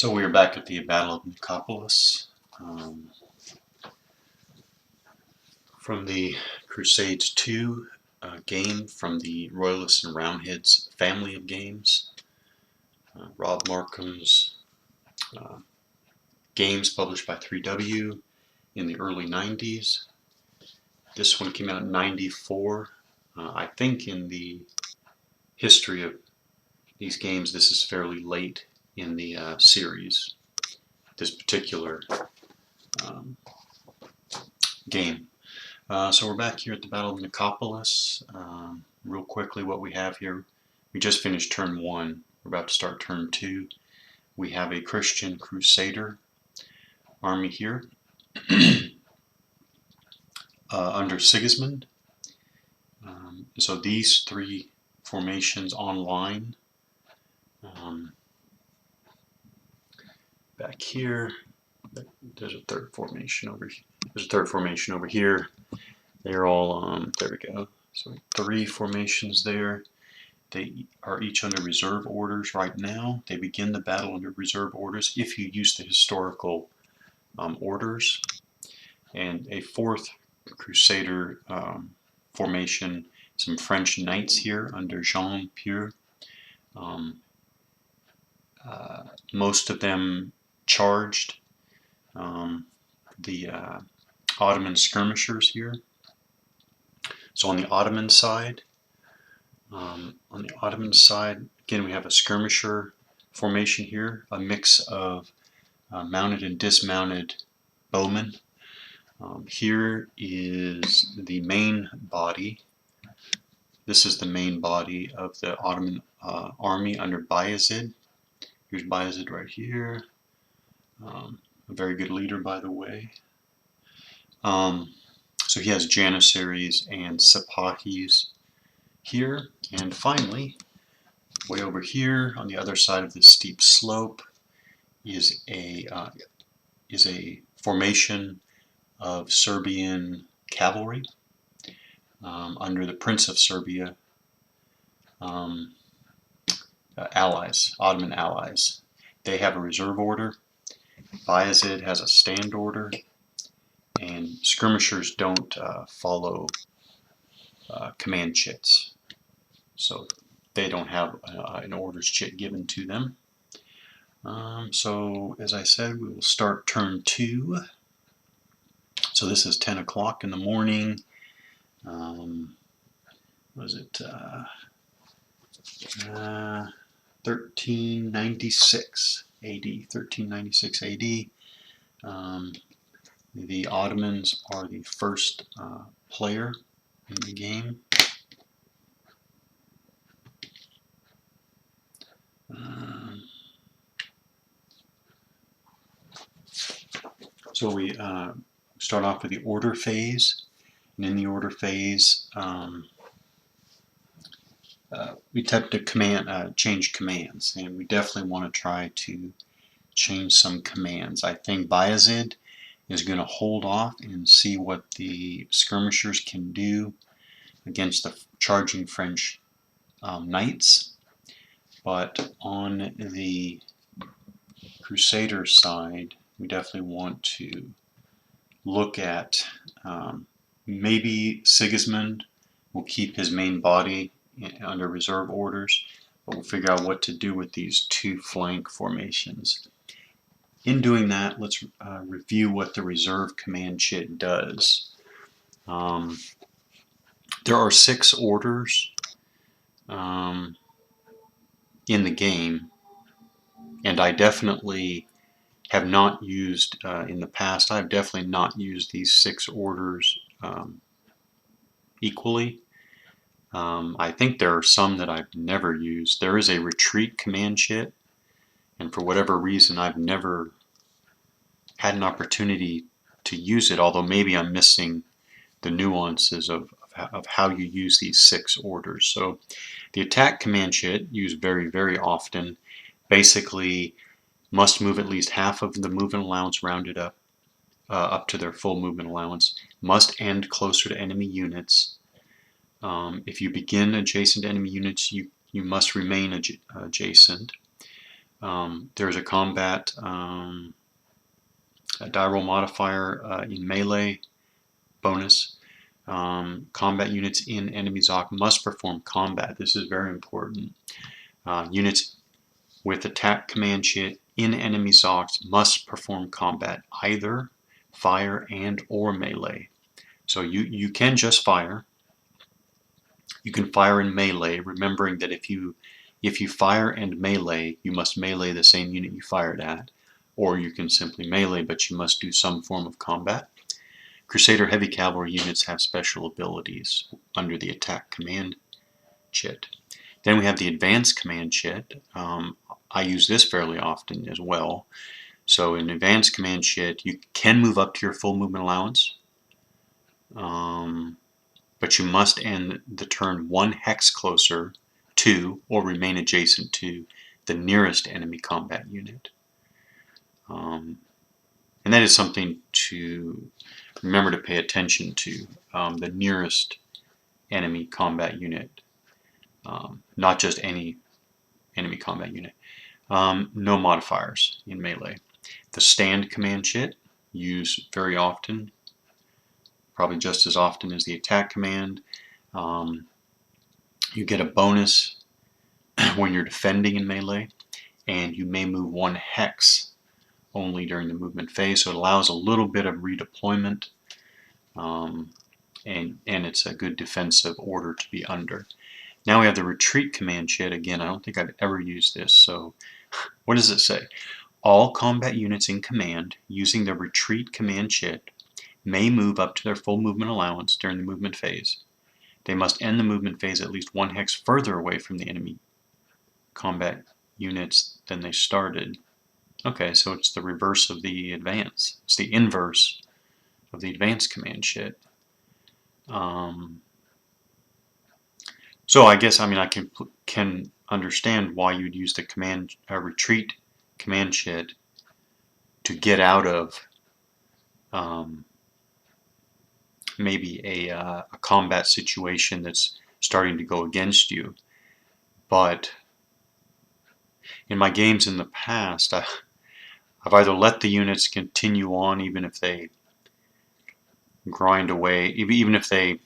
So we are back at the Battle of Nicopolis from the Crusades 2 game from the Royalists and Roundheads family of games. Rob Markham's games published by 3W in the early 90s. This one came out in 94. I think in the history of these games, this is fairly late in the series, this particular game. So we're back here at the Battle of Nicopolis. Real quickly, what we have here, we just finished turn 1. We're about to start turn 2. We have a Christian Crusader army here under Sigismund. So these three formations online. Back here, there's a third formation over here. There's a third formation over here. They're all, there we go. So 3 formations there. They are each under reserve orders right now. They begin the battle under reserve orders if you use the historical orders. And a 4th Crusader formation, some French knights here under Jean Pure. Most of them charged the Ottoman skirmishers here. So on the Ottoman side, again, we have a skirmisher formation here, a mix of mounted and dismounted bowmen. Here is the main body. This is the main body of the Ottoman army under Bayezid. Here's Bayezid right here. A very good leader, by the way. So he has Janissaries and Sipahis here. And finally, way over here on the other side of this steep slope is a formation of Serbian cavalry under the Prince of Serbia, allies, Ottoman allies. They have a reserve order. Bayezid has a stand order, and skirmishers don't follow command chits, so they don't have an orders chit given to them. So as I said, we will start turn 2. So this is 10 o'clock in the morning. Was it 1396 AD? 1396 AD. The Ottomans are the first player in the game. So we start off with the order phase, and in the order phase, we tend to change commands, and we definitely want to try to change some commands. I think Bayezid is going to hold off and see what the skirmishers can do against the charging French knights. But on the Crusader side, we definitely want to look at maybe Sigismund will keep his main body under reserve orders, but we'll figure out what to do with these 2 flank formations. In doing that, let's review what the reserve command chit does. There are 6 orders in the game, and I definitely have not used, in the past, I've definitely not used these 6 orders equally. I think there are some that I've never used. There is a retreat command chit, and for whatever reason I've never had an opportunity to use it, although maybe I'm missing the nuances of how you use these 6 orders. So the attack command chit, used very, very often, basically must move at least half of the movement allowance rounded up to their full movement allowance, must end closer to enemy units. If you begin adjacent to enemy units, you must remain adjacent. There's a combat a die roll modifier in melee bonus. Combat units in enemy ZOC must perform combat. This is very important. Units with attack command shit in enemy ZOCs must perform combat, either fire and or melee. So you can just fire. You can fire in melee, remembering that if you fire and melee, you must melee the same unit you fired at, or you can simply melee, but you must do some form of combat. Crusader heavy cavalry units have special abilities under the attack command chit. Then we have the advanced command chit. I use this fairly often as well. So in advanced command chit, you can move up to your full movement allowance, but you must end the turn 1 hex closer to or remain adjacent to the nearest enemy combat unit. And that is something to remember to pay attention to, the nearest enemy combat unit, not just any enemy combat unit. No modifiers in melee. The stand command chit, used very often, probably just as often as the attack command. You get a bonus when you're defending in melee, and you may move 1 hex only during the movement phase, so it allows a little bit of redeployment, and it's a good defensive order to be under. Now we have the retreat command chit. Again, I don't think I've ever used this, so what does it say? All combat units in command using the retreat command chit may move up to their full movement allowance during the movement phase. They must end the movement phase at least 1 hex further away from the enemy combat units than they started. Okay, so it's the reverse of the advance. It's the inverse of the advanced command chit. So I guess, I can understand why you'd use the command retreat command chit to get out of maybe a combat situation that's starting to go against you. But in my games in the past, I've either let the units continue on even if they grind away, even if they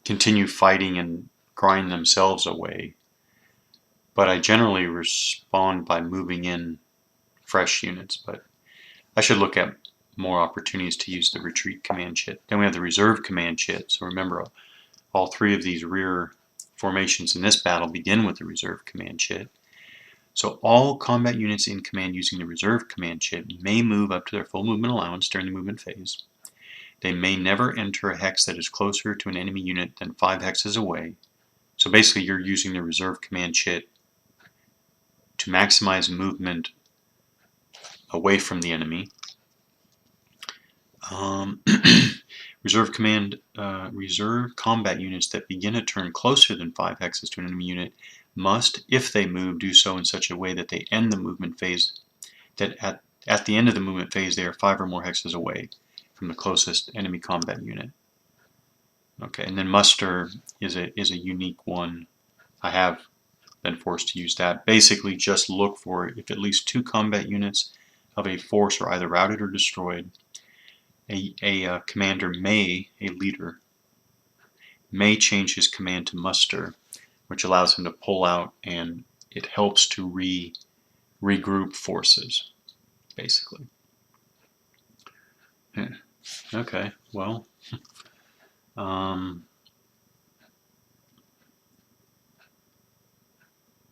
continue fighting and grind themselves away, but I generally respond by moving in fresh units. But I should look at more opportunities to use the retreat command chit. Then we have the reserve command chit. So remember, all 3 of these rear formations in this battle begin with the reserve command chit. So all combat units in command using the reserve command chit may move up to their full movement allowance during the movement phase. They may never enter a hex that is closer to an enemy unit than 5 hexes away. So basically you're using the reserve command chit to maximize movement away from the enemy. Reserve combat units that begin a turn closer than 5 hexes to an enemy unit must, if they move, do so in such a way that they end the movement phase, that at the end of the movement phase they are 5 or more hexes away from the closest enemy combat unit. Okay, and then muster is a unique one. I have been forced to use that. Basically just look for if at least 2 combat units of a force are either routed or destroyed, a commander a leader, may change his command to muster, which allows him to pull out, and it helps to regroup forces, basically. Yeah. Okay, well, oh,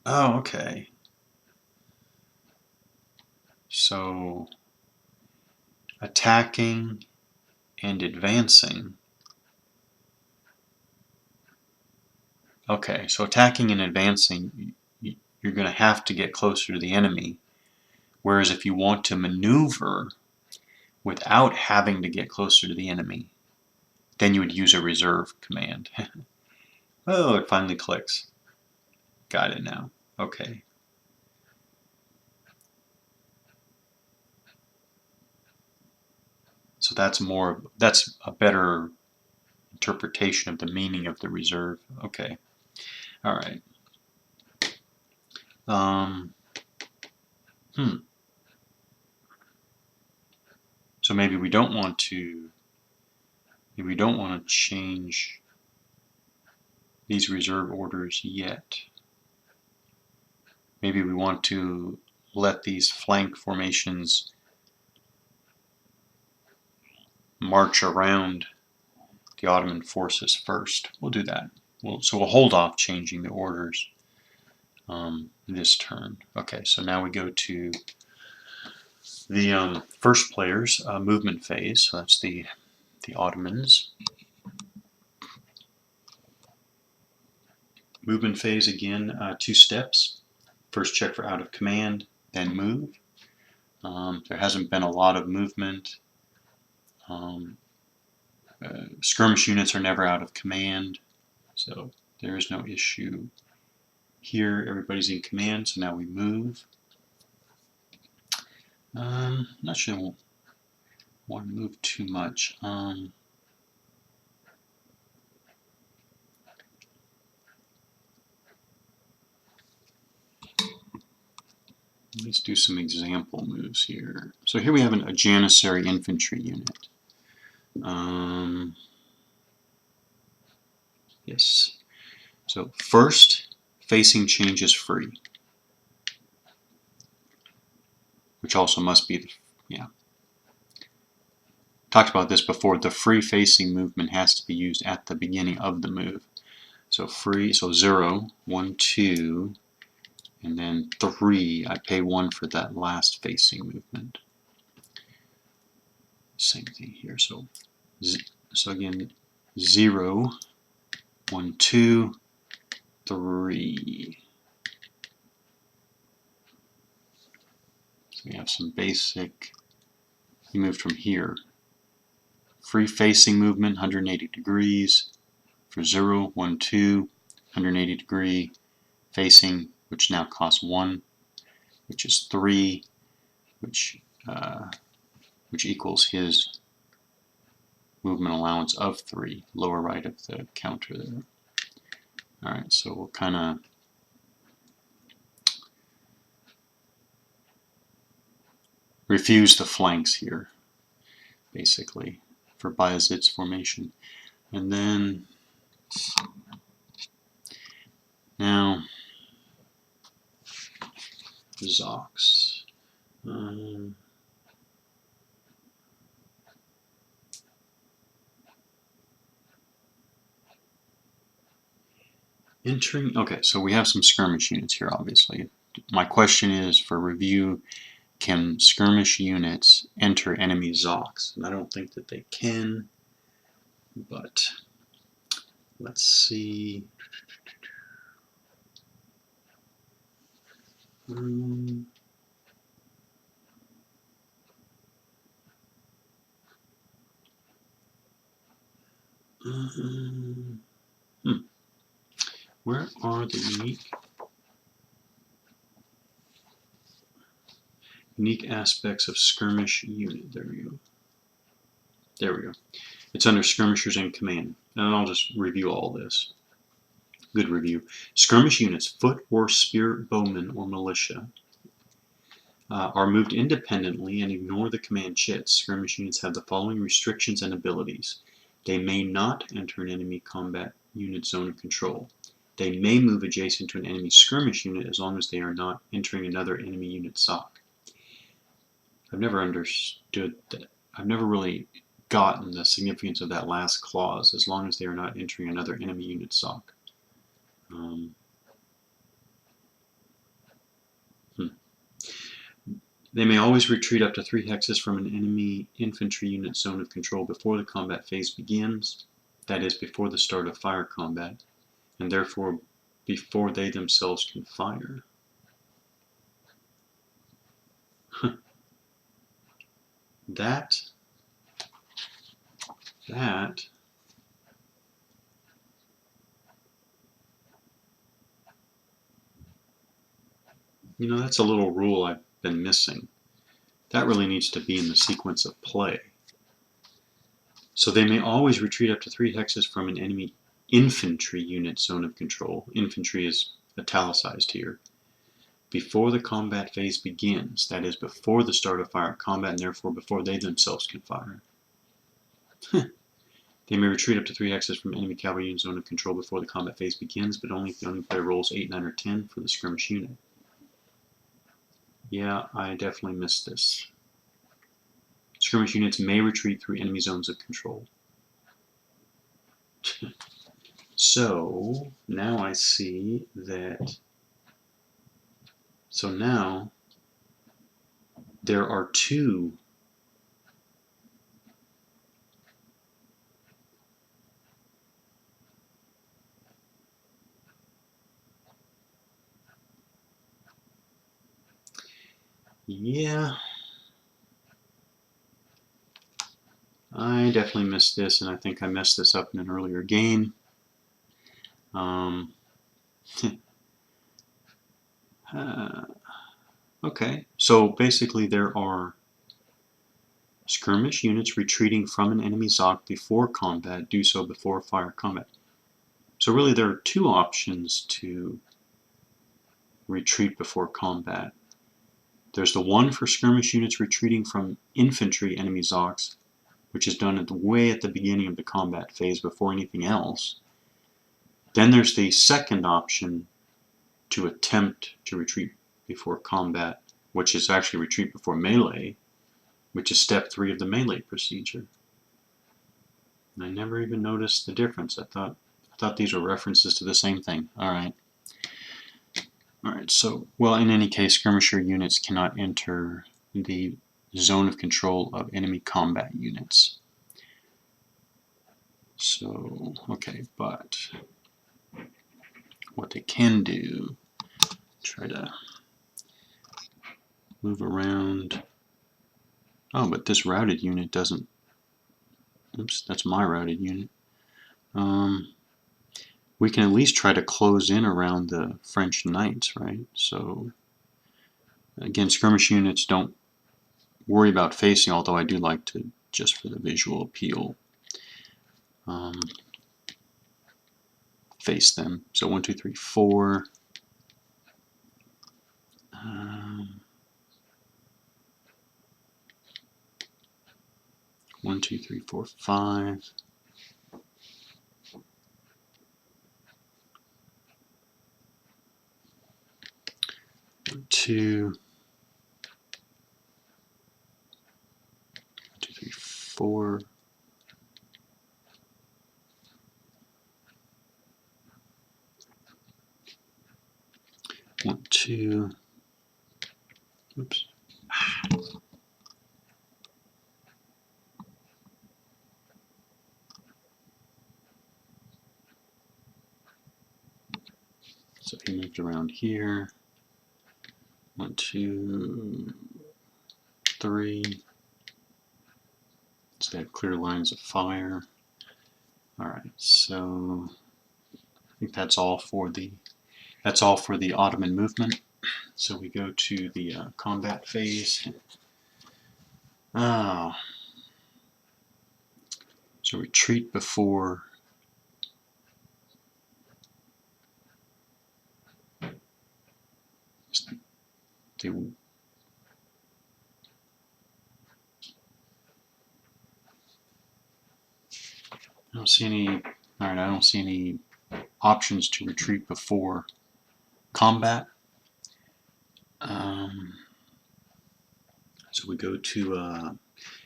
okay. So, attacking and advancing. Okay, so attacking and advancing, you're going to have to get closer to the enemy. Whereas if you want to maneuver without having to get closer to the enemy, then you would use a reserve command. Oh, it finally clicks. Got it now. Okay. So that's a better interpretation of the meaning of the reserve. Okay. All right. So maybe we don't want to. Maybe we don't want to change these reserve orders yet. Maybe we want to let these flank formations march around the Ottoman forces first. We'll do that. So we'll hold off changing the orders this turn. Okay, so now we go to the first player's movement phase. So that's the Ottomans. Movement phase again, 2 steps. First check for out of command, then move. There hasn't been a lot of movement. Skirmish units are never out of command, so there is no issue here. Everybody's in command, so now we move. Not sure I won't want to move too much. Let's do some example moves here. So here we have a Janissary infantry unit. Yes. So first, facing change is free, which also must be, talked about this before. The free facing movement has to be used at the beginning of the move. So free, so 0, 1, 2, and then 3. I pay 1 for that last facing movement. Same thing here. So again, 0, 1, 2, 3. So we have some basic. We moved from here. Free facing movement, 180 degrees for 0, 1, 2, 180 degree facing, which now costs 1, which is 3, which equals his movement allowance of 3, lower right of the counter there. Alright, so we'll kind of refuse the flanks here, basically, for Bayezid's formation. And then, now, Zox. Entering, okay, so we have some skirmish units here, obviously. My question is, for review, can skirmish units enter enemy Zox? And I don't think that they can, but let's see. Where are the unique aspects of skirmish unit? There we go. There we go. It's under skirmishers and command. And I'll just review all this. Good review. Skirmish units, foot, horse, spear, bowman, or militia, are moved independently and ignore the command chits. Skirmish units have the following restrictions and abilities. They may not enter an enemy combat unit zone of control. They may move adjacent to an enemy skirmish unit as long as they are not entering another enemy unit SOC. I've never understood that. I've never really gotten the significance of that last clause, as long as they are not entering another enemy unit SOC. They may always retreat up to 3 hexes from an enemy infantry unit zone of control before the combat phase begins, that is, before the start of fire combat, and therefore before they themselves can fire. That, you know, that's a little rule I've been missing. That really needs to be in the sequence of play. So they may always retreat up to 3 hexes from an enemy infantry unit zone of control. Infantry is italicized here. before the combat phase begins. That is, before the start of fire combat, and therefore before they themselves can fire. They may retreat up to 3 hexes from enemy cavalry unit zone of control before the combat phase begins, but only if the enemy player rolls 8, 9, or 10 for the skirmish unit. Yeah, I definitely missed this. Skirmish units may retreat through enemy zones of control. So now I see that. So now there are 2 Yeah, I definitely missed this, and I think I messed this up in an earlier game. Okay, so basically there are skirmish units retreating from an enemy ZOC before combat, do so before fire combat. So really there are 2 options to retreat before combat. There's the one for skirmish units retreating from infantry enemy ZOCs, which is done way at the beginning of the combat phase before anything else. Then there's the second option to attempt to retreat before combat, which is actually retreat before melee, which is step 3 of the melee procedure. And I never even noticed the difference. I thought these were references to the same thing. Alright, so, well, in any case, skirmisher units cannot enter the zone of control of enemy combat units. So, okay, but what they can do, try to move around. Oh, but this routed unit doesn't. Oops, that's my routed unit. We can at least try to close in around the French knights, right? So, again, skirmish units don't worry about facing, although I do like to, just for the visual appeal, face them. So 1, 2, 3, 4. 1, 2, 3, 4, 5. 1, 2, 2, 3, 4. 1, 2. Oops. So he moved around here. 1, 2, 3. So they have clear lines of fire. Alright, so I think that's all for the Ottoman movement. So we go to the combat phase. So retreat before the I don't see any options to retreat before combat. So we go to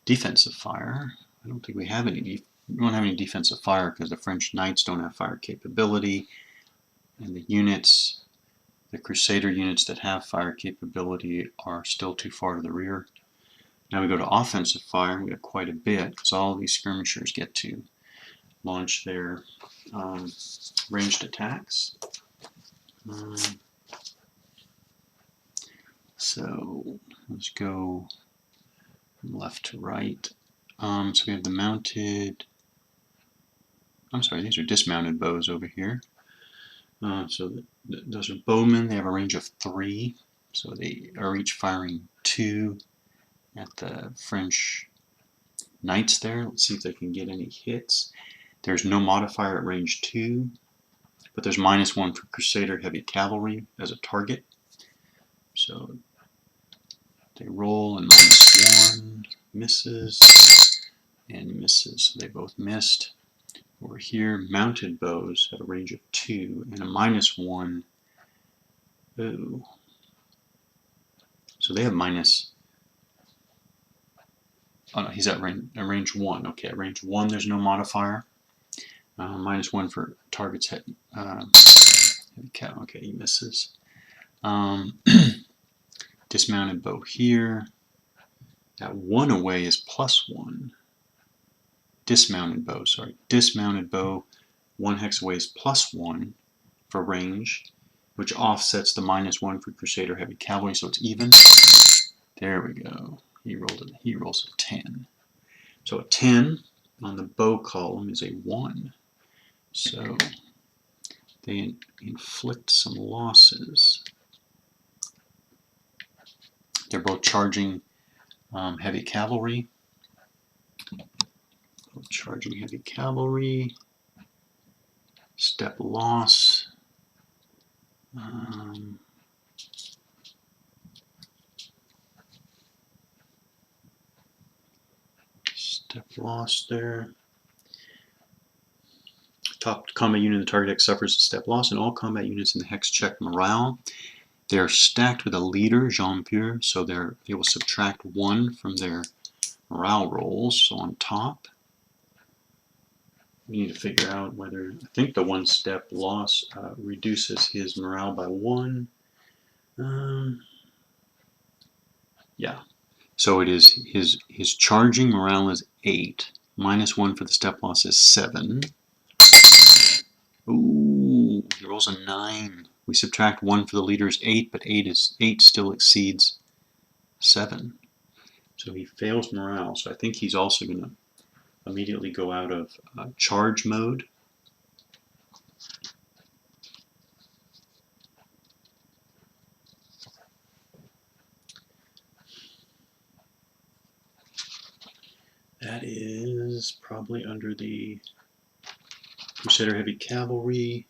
defensive fire. I don't think we have any. We don't have any defensive fire because the French knights don't have fire capability, and the units, the Crusader units that have fire capability, are still too far to the rear. Now we go to offensive fire. We got quite a bit because all of these skirmishers get to launch their ranged attacks. So let's go from left to right. So we have the mounted. I'm sorry, these are dismounted bows over here. So those are bowmen. They have a range of 3. So they are each firing 2 at the French knights there. Let's see if they can get any hits. There's no modifier at range 2, but there's -1 for Crusader heavy cavalry as a target. So they roll and -1, misses, and misses. So they both missed. Over here, mounted bows have a range of 2 and a -1. Ooh. So they have minus. Oh no, he's at range 1. Okay, at range 1 there's no modifier. -1 for target's head. Okay, he misses. Dismounted bow here. That 1 away is +1. Dismounted bow, sorry. Dismounted bow, 1 hex away is +1 for range, which offsets the -1 for Crusader Heavy Cavalry, so it's even. There we go. He rolls a 10. So a 10 on the bow column is a 1. So they inflict some losses. They're both charging heavy cavalry. Charging heavy cavalry. Step loss. Step loss there. Top combat unit in the target hex suffers a step loss, and all combat units in the hex check morale. They are stacked with a leader, Jean-Pierre, so they will subtract 1 from their morale rolls. So on top, we need to figure out whether, I think the 1 step loss reduces his morale by 1. Yeah. So it is his charging morale is 8. -1 for the step loss is 7. Ooh, he rolls a 9. We subtract 1 for the leader's 8, but 8 still exceeds 7. So he fails morale. So I think he's also going to immediately go out of charge mode. That is probably under the Crusader Heavy Cavalry.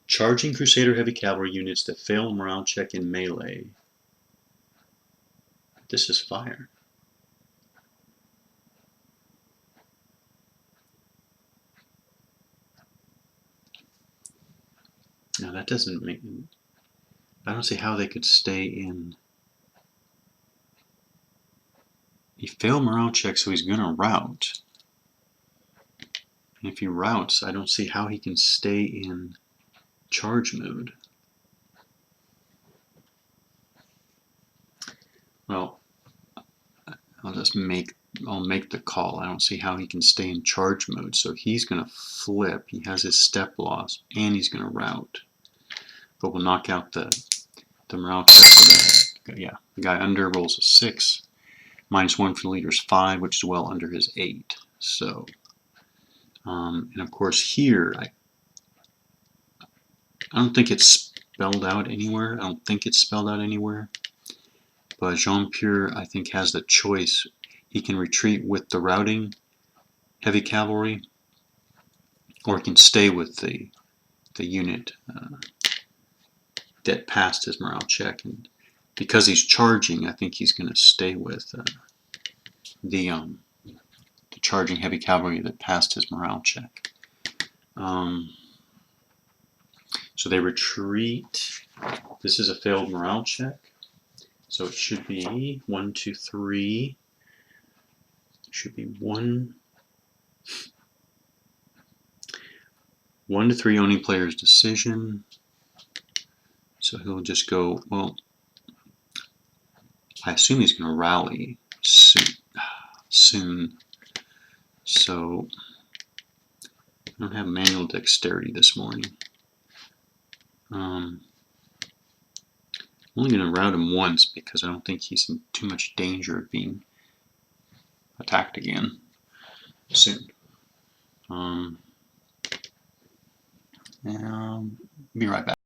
Charging Crusader Heavy Cavalry units that fail a morale check in melee. This is fire. Now that doesn't make... I don't see how they could stay in... He failed morale check, so he's going to rout. And if he routs, I don't see how he can stay in charge mode. Well, I'll make the call. I don't see how he can stay in charge mode. So he's going to flip. He has his step loss, and he's going to rout. But we'll knock out the morale check for the guy under rolls a 6. -1 for the leader's 5, which is well under his 8. So, and of course here, I don't think it's spelled out anywhere. But Jean-Pierre, I think, has the choice. He can retreat with the routing heavy cavalry, or he can stay with the unit that passed his morale check. And because he's charging, I think he's going to stay with the charging heavy cavalry that passed his morale check. So they retreat. This is a failed morale check. So it should be 1, 2, 3. It should be 1 to 3 owning player's decision. So he'll just go, well, I assume he's going to rally soon. So I don't have manual dexterity this morning. I'm only going to rout him once because I don't think he's in too much danger of being attacked again soon. And I'll be right back.